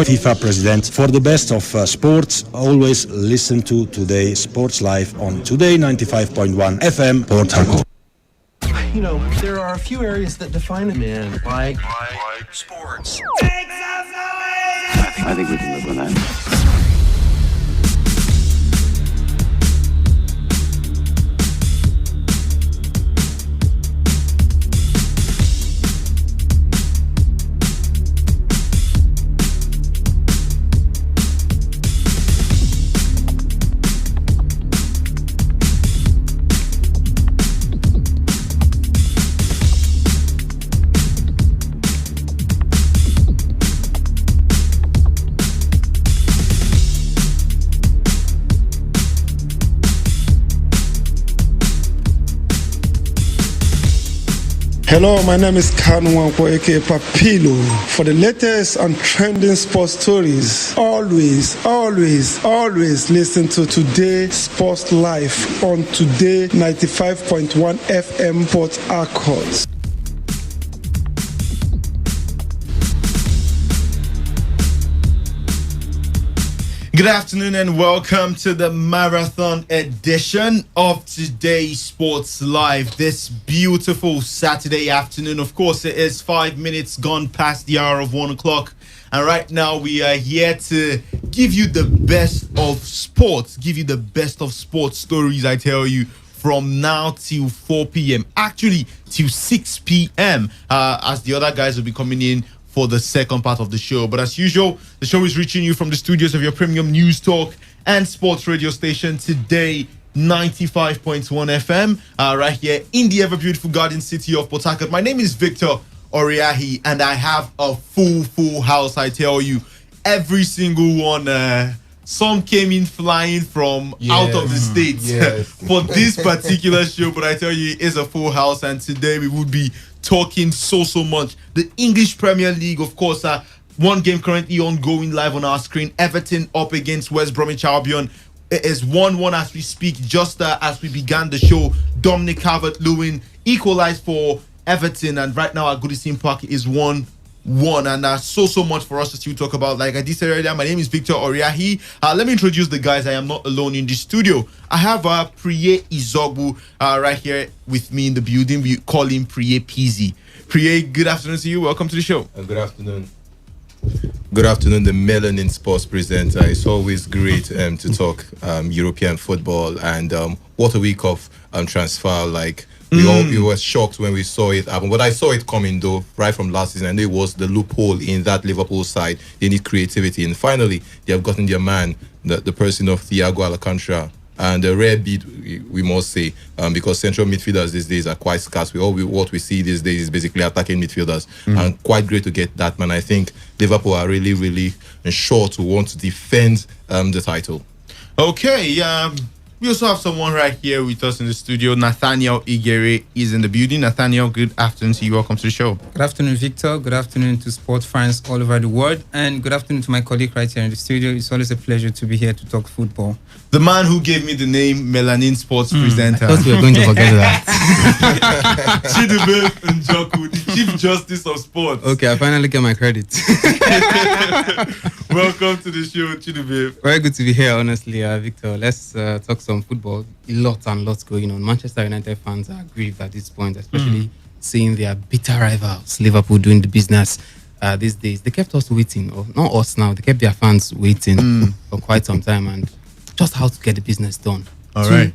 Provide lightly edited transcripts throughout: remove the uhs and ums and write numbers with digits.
FIFA president. For the best of sports, always listen to Today Sports Live on Today95.1 FM, Port Harcourt. You know, there are a few areas that define a man, like sports. I think we can live with that. Hello, my name is Kanwanko aka Papilo. For the latest and trending sports stories, always listen to Today Sports Live on Today 95.1 FM Port Harcourt. Good afternoon and welcome to the marathon edition of Today Sports Live this beautiful Saturday afternoon. Of course, it is 5 minutes gone past the hour of 1 o'clock. And right now we are here to give you the best of sports, stories, I tell you, from now till 4 p.m. Actually, till 6 p.m. As the other guys will be coming in for the second part of the show. But as usual, the show is reaching you from the studios of your premium news talk and sports radio station Today 95.1 FM, right here in the ever beautiful garden city of Port Harcourt. My name is Victor Oriahi and I have a full house, I tell you. Every single one, some came in flying from out of the states for this particular show, but I tell you, it is a full house, and today we would be talking so much. The English Premier League, of course, one game currently ongoing live on our screen. Everton up against West Bromwich Albion. It is 1-1 as we speak. Just as we began the show, Dominic Calvert-Lewin equalized for Everton, and right now at Goodison Park is 1-1, and so much for us to still talk about. Like I did say earlier, my name is Victor Oriahi. Let me introduce the guys. I am not alone in the studio. I have Priye Izogbu right here with me in the building. We call him Priye Pizzi. Priye, good afternoon to you. Welcome to the show. Good afternoon. Good afternoon, the Melanin Sports presenter. It's always great to talk European football, and what a week of transfer. Like we were shocked when we saw it happen, but I saw it coming though right from last season. And it was the loophole in that Liverpool side. They need creativity, and finally they have gotten their man, the person of Thiago Alcantara. And a rare beat, we must say, because central midfielders these days are quite scarce. What we see these days is basically attacking midfielders, and quite great to get that man. I think Liverpool are really sure to want to defend the title. Okay, we also have someone right here with us in the studio. Nathaniel Igere is in the building. Nathaniel, good afternoon to you. Welcome to the show. Good afternoon, Victor. Good afternoon to sports fans all over the world. And good afternoon to my colleague right here in the studio. It's always a pleasure to be here to talk football. The man who gave me the name Melanin Sports presenter. I thought we were going to forget that. Chidube Njoku, the Chief Justice of Sports. Okay, I finally get my credit. Welcome to the show, Chidube. Very good to be here, honestly, Victor. Let's talk some football. Lots going on. Manchester United fans are grieved at this point, especially seeing their bitter rivals, Liverpool, doing the business these days. They kept us waiting, or not us now, they kept their fans waiting for quite some time, and just how to get the business done. All right.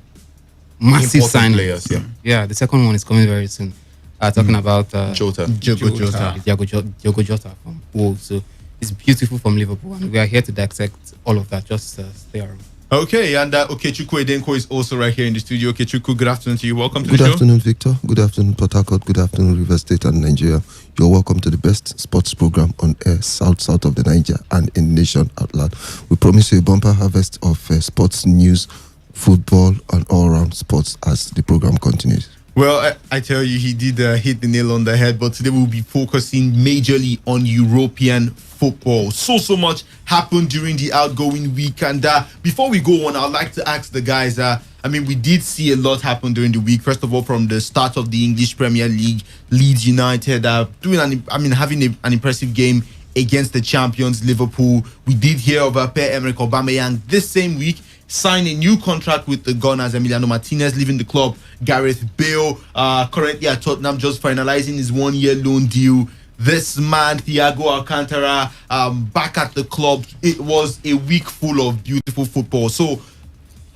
Massive Important signings. players, Yeah, the second one is coming very soon. Talking about Jota. Diogo Jota from Wolves. So it's beautiful from Liverpool, and we are here to dissect all of that. Just stay around. Okay, and Okechukwu Edenko is also right here in the studio. Okechukwu, good afternoon to you. Welcome to the show. Good afternoon, Victor. Good afternoon, Port Harcourt. Good afternoon, River State and Nigeria. You're welcome to the best sports program on air, south of the Niger and in nation at large. We promise you a bumper harvest of sports news, football, and all-round sports as the program continues. Well, I tell you, he did hit the nail on the head, but today we'll be focusing majorly on European football. So much happened during the outgoing week, and before we go on, I'd like to ask the guys, we did see a lot happen during the week. First of all, from the start of the English Premier League, Leeds United having an impressive game against the champions Liverpool. We did hear of Pierre-Emerick Aubameyang this same week sign a new contract with the Gunners. Emiliano Martinez leaving the club. Gareth Bale currently at Tottenham, just finalizing his 1-year loan deal. This man, Thiago Alcantara, back at the club. It was a week full of beautiful football. So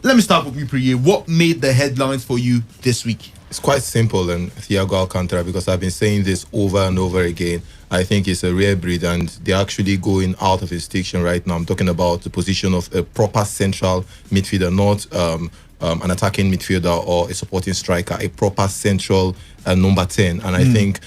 let me start with you, Priye. What made the headlines for you this week? It's quite simple, and Thiago Alcantara, because I've been saying this over and over again. I think it's a rare breed, and they're actually going out of his station right now. I'm talking about the position of a proper central midfielder, not an attacking midfielder or a supporting striker, a proper central number 10. And I think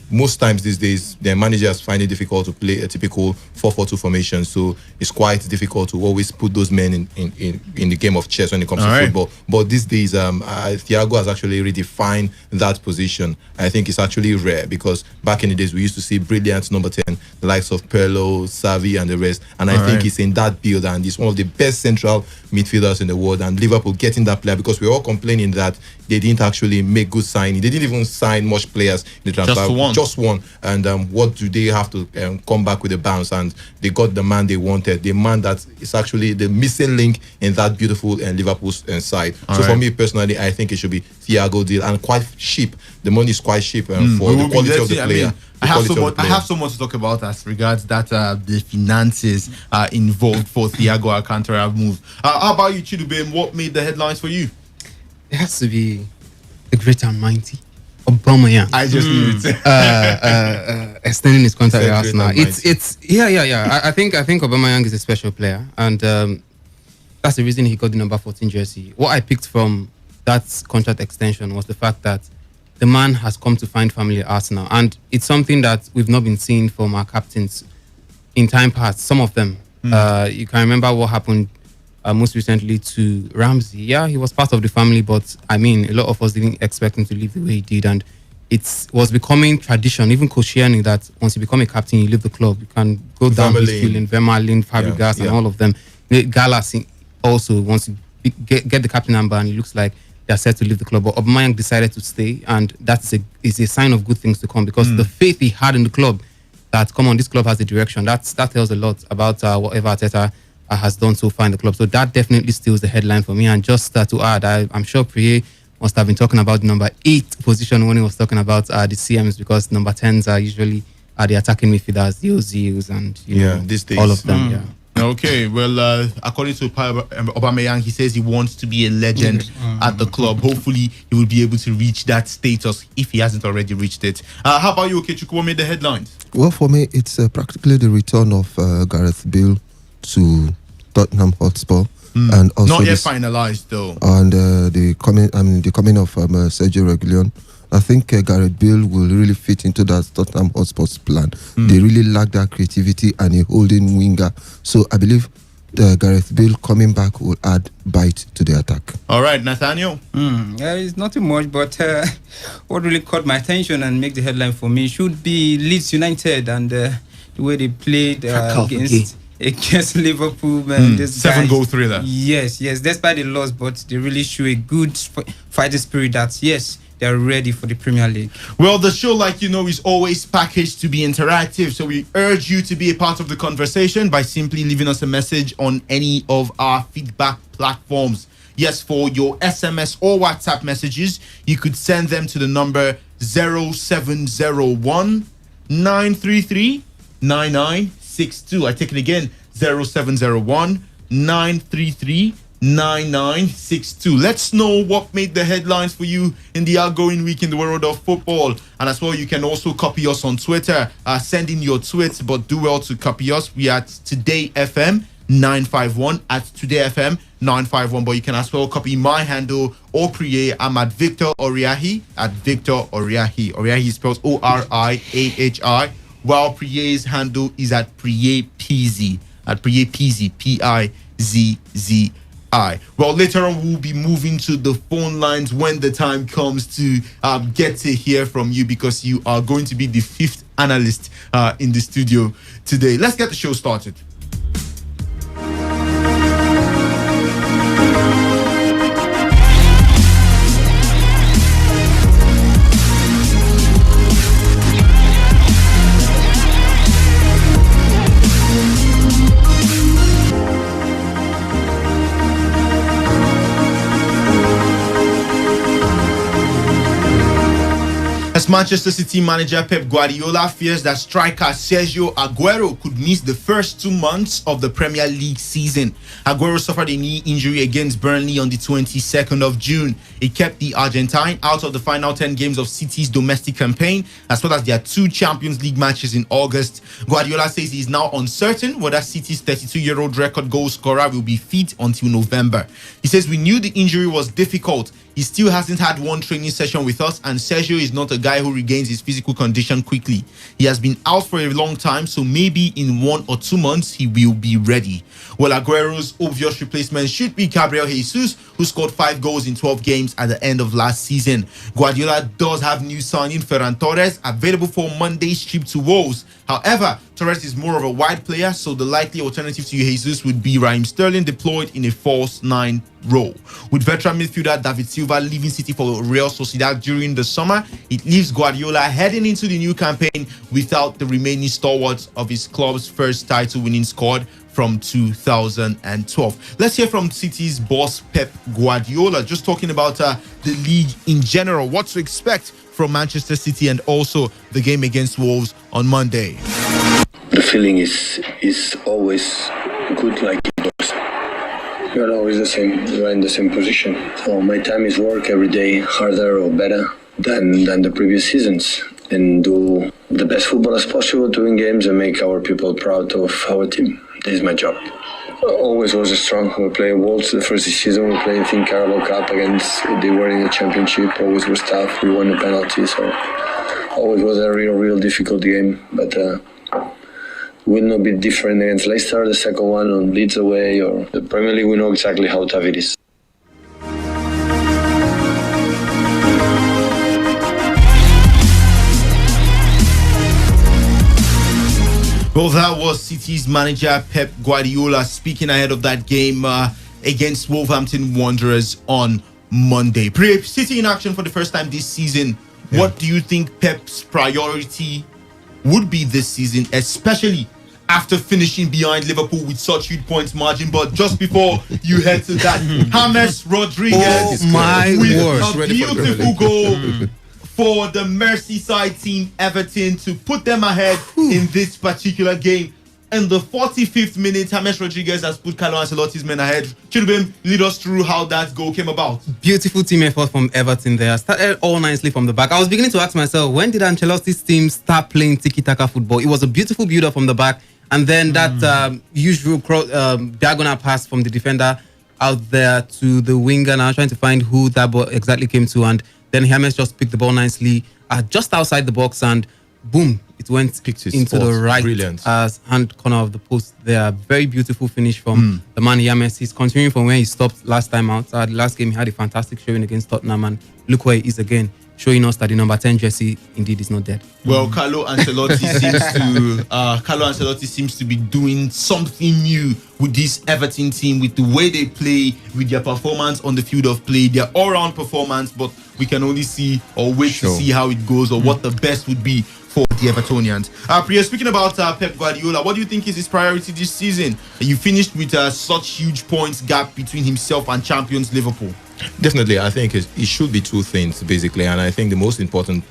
most times these days, their managers find it difficult to play a typical 4-4-2 formation. So it's quite difficult to always put those men in the game of chess when it comes to football. But these days, Thiago has actually redefined that position. I think it's actually rare, because back in the days, we used to see brilliant number 10, the likes of Pirlo, Xavi, and the rest. And I think he's in that build, and he's one of the best central midfielders in the world. And Liverpool getting that player, because we're all complaining that they didn't actually make good signing. They didn't even sign much players in the transfer. Just one. And what do they have to come back with a bounce? And they got the man they wanted, the man that is actually the missing link in that beautiful Liverpool side. For me personally, I think it should be Thiago deal, and quite cheap. The money is quite cheap for the quality of the player. I have so much to talk about as regards that the finances involved for Thiago Alcantara move. How about you, Chidubem? What made the headlines for you? It has to be the great and mighty Aubameyang. I just knew it. Extending his contract with Arsenal. I think Aubameyang is a special player, and that's the reason he got the number 14 jersey. What I picked from that contract extension was the fact that the man has come to find family at Arsenal, and it's something that we've not been seeing from our captains in time past. Some of them, you can remember what happened most recently to Ramsey. Yeah, he was part of the family, but I mean, a lot of us didn't expect him to leave the way he did, and it was becoming tradition. Even Koscielny, that once you become a captain, you leave the club. You can go down this feeling, Vermaelen, Fabregas, and all of them. Gallas also wants to get the captain number, and it looks like they're set to leave the club. But Aubameyang decided to stay, and that's a sign of good things to come, because the faith he had in the club, that come on, this club has a direction. That tells a lot about whatever Arteta has done so far in the club. So that definitely steals the headline for me. And just to add, I'm sure Priye must have been talking about number 8 position when he was talking about the CMs, because number 10s are usually the attacking midfielders, the Ozils, and these days, all of them. Okay, well, according to Aubameyang, he says he wants to be a legend at the club. Hopefully, he will be able to reach that status if he hasn't already reached it. How about you, Okechukwu? What made the headlines? Well, for me, it's practically the return of Gareth Bale to Tottenham Hotspur, and also not yet finalized though. And the coming of Sergio Reguilon. I think Gareth Bale will really fit into that Tottenham Hotspur's plan. They really lack that creativity and a holding winger. So I believe Gareth Bale coming back will add bite to the attack. All right, Nathaniel. It's nothing much, but what really caught my attention and make the headline for me should be Leeds United and the way they played against Liverpool. Man, 7-goal thriller. Yes. Despite the loss, but they really show a good fighting spirit that, yes, they're ready for the Premier League. Well, the show, like you know, is always packaged to be interactive. So we urge you to be a part of the conversation by simply leaving us a message on any of our feedback platforms. Yes, for your SMS or WhatsApp messages, you could send them to the number 0701 933 9962. I take it again, 0701 933 9962. Let's know what made the headlines for you in the outgoing week in the world of football. And as well, you can also copy us on Twitter. Send in your tweets, but do well to copy us. We are at Today FM 951 at Today FM 951. But you can as well copy my handle or Priye. I'm at Victor Oriahi at Victor Oriahi. Oriahi spells Oriahi, while Priye's handle is at Priye Pizzi, at Priye Pizzi, Pizzi. Well, later on, we'll be moving to the phone lines when the time comes to get to hear from you, because you are going to be the 5th analyst in the studio today. Let's get the show started. Manchester City manager Pep Guardiola fears that striker Sergio Aguero could miss the first 2 months of the Premier League season. Aguero suffered a knee injury against Burnley on the 22nd of June. It kept the Argentine out of the final 10 games of City's domestic campaign, as well as their 2 Champions League matches in August. Guardiola says he is now uncertain whether City's 32-year-old record goal scorer will be fit until November. He says, "We knew the injury was difficult. He still hasn't had one training session with us, and Sergio is not a guy who regains his physical condition quickly. He has been out for a long time, so maybe in 1 or 2 months he will be ready." Well, Aguero's obvious replacement should be Gabriel Jesus, who scored 5 goals in 12 games at the end of last season. Guardiola does have new signing Ferran Torres available for Monday's trip to Wolves. However, Torres is more of a wide player, so the likely alternative to Jesus would be Raheem Sterling deployed in a false 9 role. With veteran midfielder David Silva leaving City for Real Sociedad during the summer, it leaves Guardiola heading into the new campaign without the remaining stalwarts of his club's first title-winning squad from 2012. Let's hear from City's boss Pep Guardiola, just talking about the league in general, what to expect from Manchester City, and also the game against Wolves on Monday. The feeling is always good, like it was. You're always the same. You're in the same position. So my time is work every day harder or better than the previous seasons, and do the best football as possible, to win games and make our people proud of our team. This is my job. Always was strong. We played Wolves the first season. We played in Carabao Cup against. They were in the championship. Always was tough. We won the penalty, so always was a real difficult game. But will not be different against Leicester, the second one on Leeds away, or the Premier League. We know exactly how tough it is. Well, that was City's manager Pep Guardiola speaking ahead of that game against Wolverhampton Wanderers on Monday. City in action for the first time this season. Yeah. What do you think Pep's priority would be this season, especially after finishing behind Liverpool with such huge points margin? But just before you head to that, James Rodriguez with a beautiful goal for the Merseyside team Everton to put them ahead in this particular game. In the 45th minute, James Rodriguez has put Carlo Ancelotti's men ahead. Chidubem, lead us through how that goal came about. Beautiful team effort from Everton there. Started all nicely from the back. I was beginning to ask myself, when did Ancelotti's team start playing tiki-taka football? It was a beautiful build-up from the back, and then that usual diagonal pass from the defender out there to the winger. Now trying to find who that ball exactly came to, and then James just picked the ball nicely just outside the box, and boom, it went into the right hand corner of the post there. Very beautiful finish from the man James. He's continuing from where he stopped last time out. The last game he had a fantastic showing against Tottenham, and look where he is again, showing us that the number 10 jersey indeed is not dead. Well, Carlo Ancelotti seems to be doing something new with this Everton team, with the way they play, with their performance on the field of play, their all-round performance. But we can only see or wait to see how it goes, or what the best would be for the Evertonians. Priya, speaking about Pep Guardiola, what do you think is his priority this season? You finished with such huge points gap between himself and champions Liverpool. Definitely, I think it should be 2 things basically, and I think the most important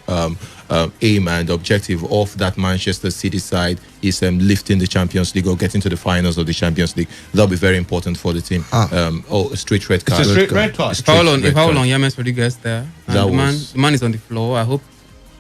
aim and objective of that Manchester City side is lifting the Champions League or getting to the finals of the Champions League. That'll be very important for the team. A straight red card. It's a straight red card. If I on James Rodriguez there, the man is on the floor. I hope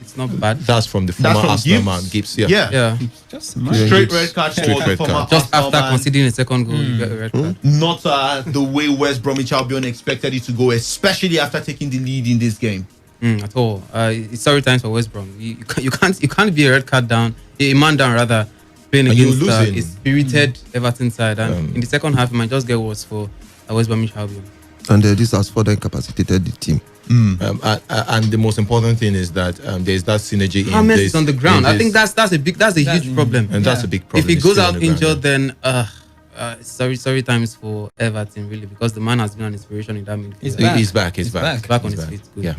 it's not bad. That's from the former Arsenal man, Gibbs. Yeah. Just straight red card for the former just Arsenal after man. conceding a second goal, you get a red card. Not the way West Bromwich Albion expected it to go, especially after taking the lead in this game. At all. It's sorry times for West Brom. You can't be a red card down, a man down rather, playing against a spirited Everton side, and in the second half it might just get worse for West Bromwich Albion. And this has further incapacitated the team. And the most important thing is that there's that synergy. James is on the ground. I think that's a huge problem, and that's a big problem. If he goes out injured, then sorry times for Everton really, because the man has been an inspiration in that midfield. He's back on his feet. Good. Yeah.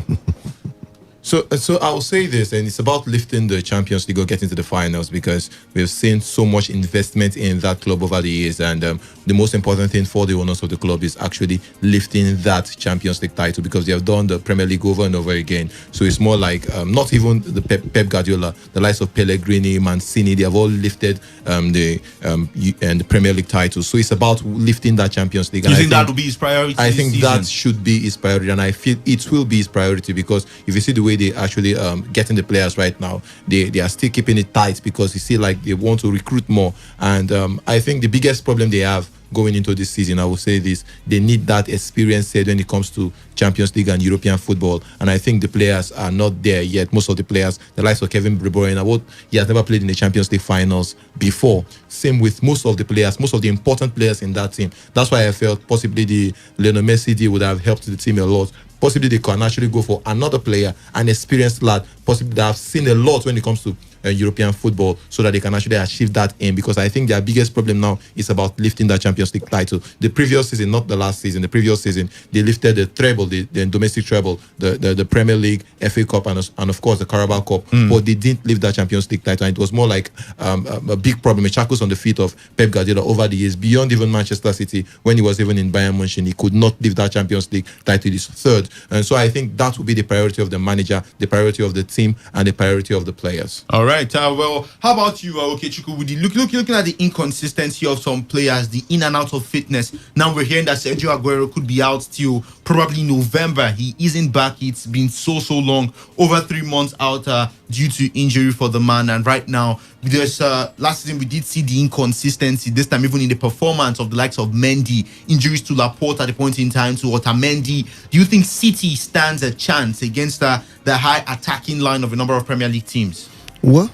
So I'll say this, and it's about lifting the Champions League or getting to the finals, because we've seen so much investment in that club over the years, and the most important thing for the owners of the club is actually lifting that Champions League title, because they have done the Premier League over and over again. So it's more like not even the Pep Guardiola, the likes of Pellegrini, Mancini, they have all lifted the Premier League title. So it's about lifting that Champions League. Do you think that will be his priority? I think that should be his priority, and I feel it will be his priority, because if you see the way they actually getting the players right now, they are still keeping it tight, because you see like they want to recruit more. And I think the biggest problem they have going into this season, I will say this, they need that experience set when it comes to Champions League and European football. And I think the players are not there yet. Most of the players, the likes of Kevin De Bruyne, he has never played in the Champions League finals before. Same with most of the players, most of the important players in that team. That's why I felt possibly the Lionel Messi deal would have helped the team a lot. Possibly they can actually go for another player, an experienced lad, possibly that have seen a lot when it comes to European football, so that they can actually achieve that aim. Because I think their biggest problem now is about lifting that Champions League title. The previous season, not the last season, the previous season, they lifted the treble, the domestic treble, the Premier League, FA Cup, and of course the Carabao Cup. But they didn't lift that Champions League title. And it was more like a big problem, a shackles on the feet of Pep Guardiola over the years, beyond even Manchester City. When he was even in Bayern Munich, he could not lift that Champions League title. His third. And so I think that will be the priority of the manager, the priority of the team, and the priority of the players. All right. Well, how about you, Okechukwu? With looking at the inconsistency of some players, the in and out of fitness. Now we're hearing that Sergio Aguero could be out till probably November. He isn't back. It's been so long, over 3 months out due to injury for the man. And right now, there's last season we did see the inconsistency. This time, even in the performance of the likes of Mendy, injuries to Laporte at the point in time, to Otamendi. Do you think City stands a chance against the high attacking line of a number of Premier League teams? Well,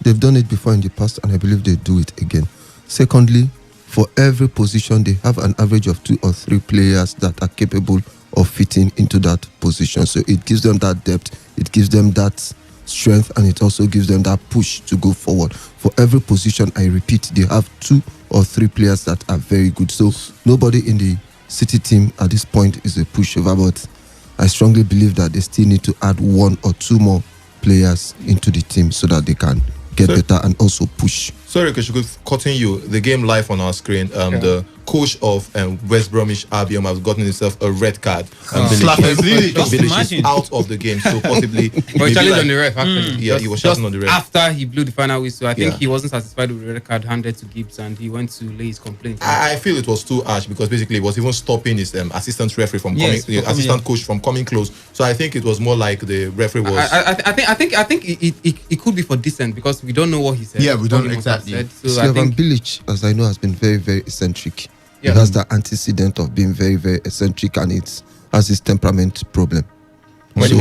they've done it before in the past, and I believe they do it again. Secondly, for every position, they have an average of 2 or 3 players that are capable of fitting into that position. So it gives them that depth, it gives them that strength, and it also gives them that push to go forward. For every position, I repeat, they have 2 or 3 players that are very good. So nobody in the City team at this point is a pushover, but I strongly believe that they still need to add 1 or 2 more players into the team so that they can get better and also push. Sorry, cutting you. The game live on our screen. The coach of West Bromwich Albion has gotten himself a red card. Bilic is out of the game, so possibly. But he challenged on the ref, actually. Yeah, he was shouting on the ref. After he blew the final whistle, I think he wasn't satisfied with the red card handed to Gibbs, and he went to lay his complaint. I feel it was too harsh, because basically it was even stopping his assistant referee from coming, the assistant coach from coming close. So I think it was more like the referee was. I think it could be for dissent, because we don't know what he said. Yeah, we don't exactly. So I think Bilic, as I know, has been very, very eccentric. Yeah. He has the antecedent of being very, very eccentric, and it has his temperament problem. So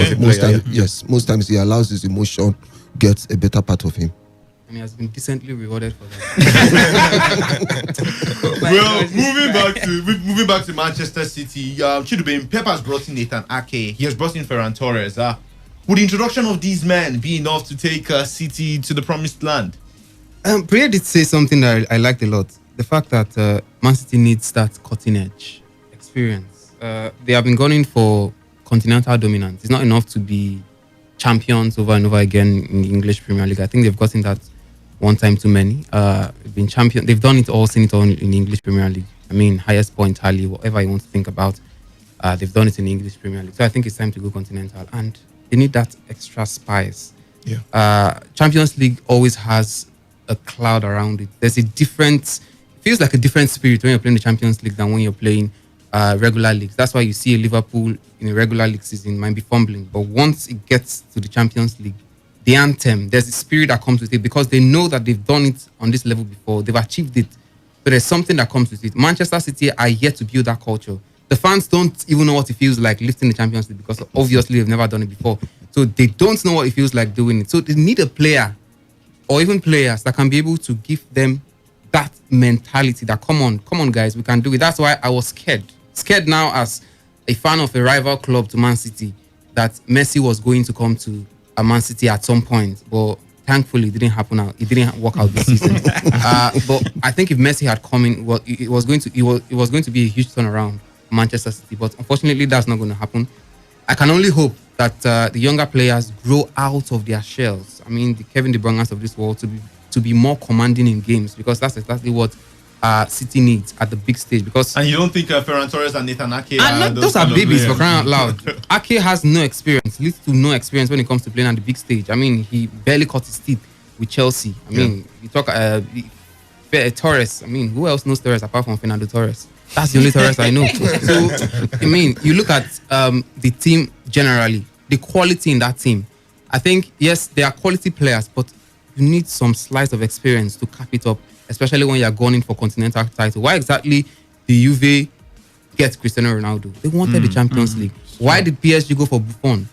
most times he allows his emotion get a better part of him. And he has been decently rewarded for that. Well, moving back to Manchester City, Pep has brought in Nathan Ake. He has brought in Ferran Torres. Would the introduction of these men be enough to take City to the promised land? Priya did say something that I liked a lot. The fact that Man City needs that cutting edge experience. They have been going for continental dominance. It's not enough to be champions over and over again in the English Premier League. I think they've gotten that one time too many. Been champion. They've done it all, seen it all in the English Premier League. I mean, highest point tally, whatever you want to think about. They've done it in the English Premier League. So I think it's time to go continental. And they need that extra spice. Yeah. Champions League always has a cloud around it. There's a different, feels like a different spirit when you're playing the Champions League than when you're playing regular leagues. That's why you see a Liverpool in a regular league season might be fumbling, but once it gets to the Champions League, the anthem, there's a spirit that comes with it, because they know that they've done it on this level before, they've achieved it. So there's something that comes with it. Manchester City are yet to build that culture. The fans don't even know what it feels like lifting the Champions League, because obviously they've never done it before. So they don't know what it feels like doing it. So they need a player or even players that can be able to give them that mentality that, come on guys, we can do it. That's why I was scared now as a fan of a rival club to Man City, that Messi was going to come to a Man City at some point, but thankfully it didn't happen. It didn't work out this season. But I think if Messi had come in, well, it was going to be a huge turnaround for Manchester City. But unfortunately, that's not going to happen. I can only hope that the younger players grow out of their shells. I mean, the Kevin De Bruyne's of this world to be more commanding in games, because that's exactly what City needs at the big stage. Because and you don't think Ferran Torres and Nathan Ake those are babies, for crying out loud. Ake has no experience, leads to no experience when it comes to playing at the big stage. I mean, he barely cut his teeth with Chelsea. I mean, you talk Torres. I mean, who else knows Torres apart from Fernando Torres? That's the only Torres I know. So, I mean, you look at the team generally, the quality in that team. I think, yes, they are quality players, but you need some slice of experience to cap it up, especially when you're going in for continental title. Why exactly the Juve get Cristiano Ronaldo? They wanted the Champions League. Why did PSG go for Buffon?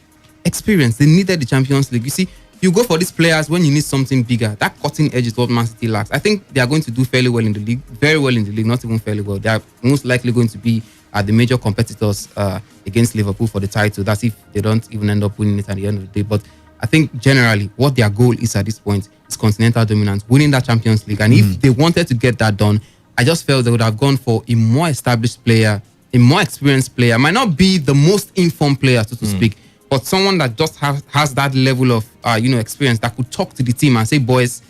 Experience. They needed the Champions League. You see, you go for these players when you need something bigger. That cutting edge is what Man City lacks. I think they are going to do fairly well in the league, very well in the league, not even fairly well. They are most likely going to be the major competitors against Liverpool for the title. That's if they don't even end up winning it at the end of the day. But I think generally what their goal is at this point is continental dominance, winning that Champions League. And if they wanted to get that done, I just felt they would have gone for a more established player, a more experienced player. Might not be the most informed player, so to speak, but someone that just has that level of experience that could talk to the team and say, boys,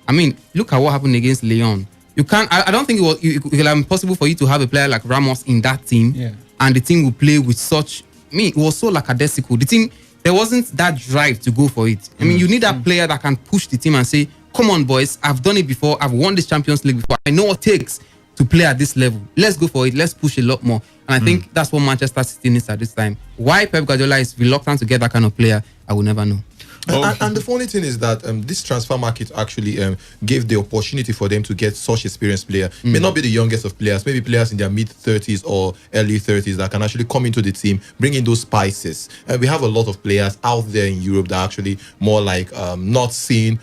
I mean, look at what happened against Lyon. You can't. I don't think it will be possible for you to have a player like Ramos in that team, and the team will play with such. I mean, it was so lackadaisical. The team, there wasn't that drive to go for it. I mean, you need that player that can push the team and say, come on, boys, I've done it before. I've won this Champions League before. I know what it takes to play at this level. Let's go for it. Let's push a lot more. And I think that's what Manchester City needs at this time. Why Pep Guardiola is reluctant to get that kind of player, I will never know. And the funny thing is that this transfer market actually gave the opportunity for them to get such experienced player. May not be the youngest of players, maybe players in their mid-30s or early 30s that can actually come into the team, bring in those spices. We have a lot of players out there in Europe that are actually more like not seeing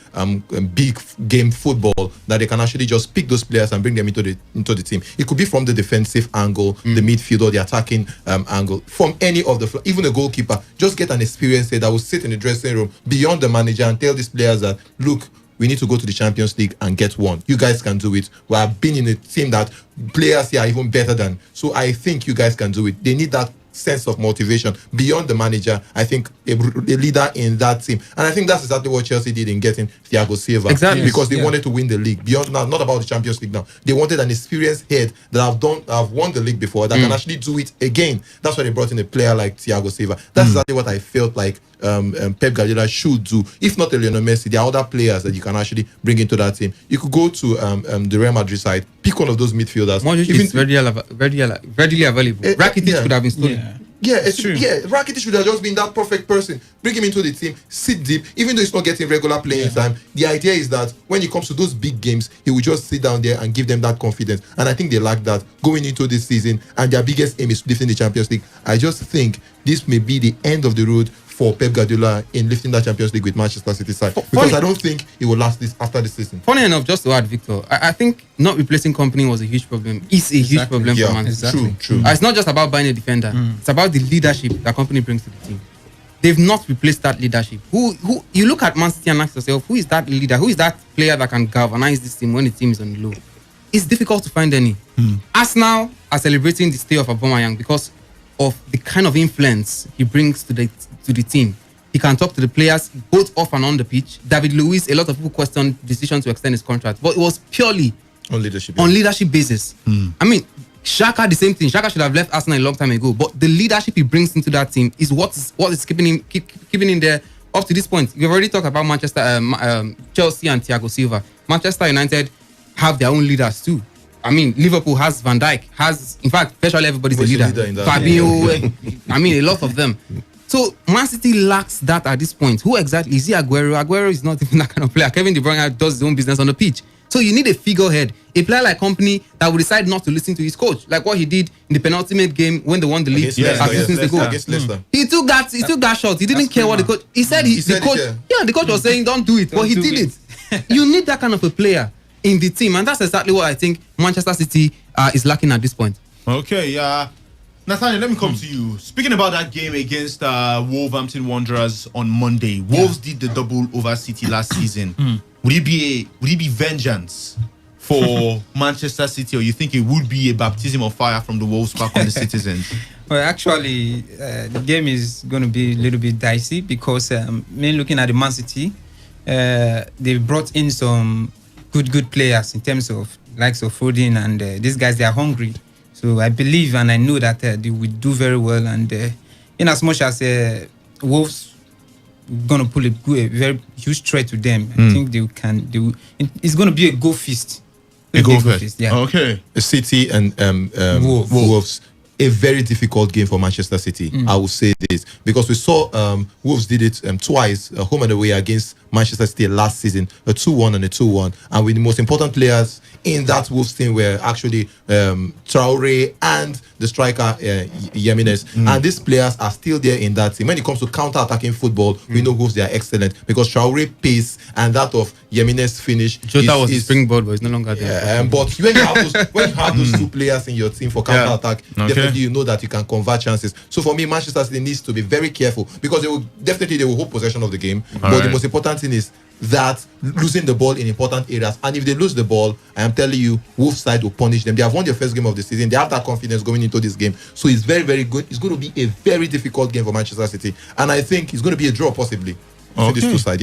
big game football, that they can actually just pick those players and bring them into the team. It could be from the defensive angle, the midfield, or the attacking angle, from any of the, even a goalkeeper. Just get an experienced head that will sit in the dressing room beyond the manager and tell these players that, look, we need to go to the Champions League and get one. You guys can do it. We have been in a team that players here are even better than. So I think you guys can do it. They need that sense of motivation beyond the manager. I think a leader in that team, and I think that's exactly what Chelsea did in getting Thiago Silva. Exactly, because they wanted to win the league beyond, not about the Champions League now. They wanted an experienced head that have won the league before, that can actually do it again. That's why they brought in a player like Thiago Silva. That's exactly what I felt like Pep Guardiola should do. If not Lionel Messi, there are other players that you can actually bring into that team. You could go to the Real Madrid side, pick one of those midfielders. Modric is readily available. Rakitic could have been stolen. Yeah, it's true. Yeah, Rakitic should have just been that perfect person. Bring him into the team, sit deep, even though he's not getting regular playing time. The idea is that when it comes to those big games, he will just sit down there and give them that confidence. And I think they lack that going into this season. And their biggest aim is lifting the Champions League. I just think this may be the end of the road for Pep Guardiola in lifting that Champions League with Manchester City side, because I don't think it will last this after this season. Funny enough, just to add, Victor, I think not replacing Kompany was a huge problem. It's a huge problem for Manchester. True. It's not just about buying a defender. It's about the leadership that Kompany brings to the team. They've not replaced that leadership. Who you look at Man City and ask yourself, who is that leader? Who is that player that can galvanize this team when the team is on the low? It's difficult to find any. Arsenal are celebrating the stay of Aubameyang because of the kind of influence he brings to the team. He can talk to the players both off and on the pitch. David Luiz, a lot of people questioned the decision to extend his contract, but it was purely on leadership basis. I mean, Xhaka, the same thing. Xhaka should have left Arsenal a long time ago, but the leadership he brings into that team is what is keeping him there up to this point. We've already talked about Manchester, Chelsea and Thiago Silva. Manchester United have their own leaders too. I mean, Liverpool has Van Dijk, in fact, virtually everybody's a leader. Fabio, I mean, a lot of them. So Man City lacks that at this point. Who exactly is he? Aguero? Aguero is not even that kind of player. Kevin De Bruyne does his own business on the pitch. So you need a figurehead, a player like Kompany that will decide not to listen to his coach, like what he did in the penultimate game when they won the league against Leicester. He took that shot. He didn't care what the coach. He said the coach was saying don't do it, but he did it. You need that kind of a player in the team, and that's exactly what I think Manchester City is lacking at this point. Okay, Nathaniel, let me come to you. Speaking about that game against Wolverhampton Wanderers on Monday, Wolves did the double over City last season. Would it be vengeance for Manchester City, or you think it would be a baptism of fire from the Wolves back on the citizens? Well, actually, the game is going to be a little bit dicey because, looking at the Man City, they brought in some good players in terms of likes of Foden, and these guys, they are hungry. So I believe and I know that they will do very well. And in as much as Wolves going to pull a very huge threat to them, I think they can. It's going to be a goal feast. A goal feast, yeah. Okay. City and Wolves. A very difficult game for Manchester City. I will say this because we saw Wolves did it twice, home and away against Manchester City last season, a 2-1 and a 2-1. And with the most important players in that Wolves team were actually Traore and the striker Jimenez. And these players are still there in that team. When it comes to counter-attacking football, we know Wolves, they are excellent because Traore pace and that of Jimenez finish. Jota was the springboard, but he's no longer there. But when you have those two players in your team for counter-attack, definitely you know that you can convert chances. So for me, Manchester City needs to be very careful because they will hold possession of the game. But the most important thing is that losing the ball in important areas, and if they lose the ball, I am telling you, Wolves side will punish them. They have won their first game of the season. They have that confidence going into this game, so it's very, very good. It's going to be a very difficult game for Manchester City, and I think it's going to be a draw possibly. Okay. These two sides,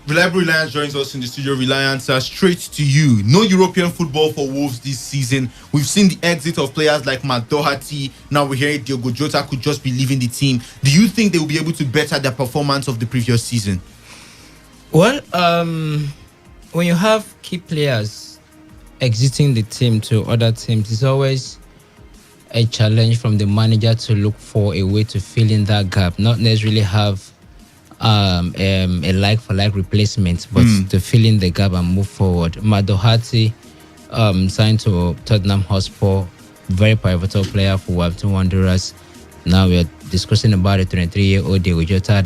Reliable Reliance joins us in the studio. Reliance, straight to you. No European football for Wolves this season. We've seen the exit of players like Matt Doherty. Now we're hearing Diogo Jota could just be leaving the team. Do you think they will be able to better their performance of the previous season? Well, when you have key players exiting the team to other teams, it's always a challenge from the manager to look for a way to fill in that gap, not necessarily have a like-for-like replacement, but to fill in the gap and move forward. Matt Doherty signed to Tottenham Hotspur, very pivotal player for Wolverhampton Wanderers. Now we are discussing about a 23-year-old Diogo Jota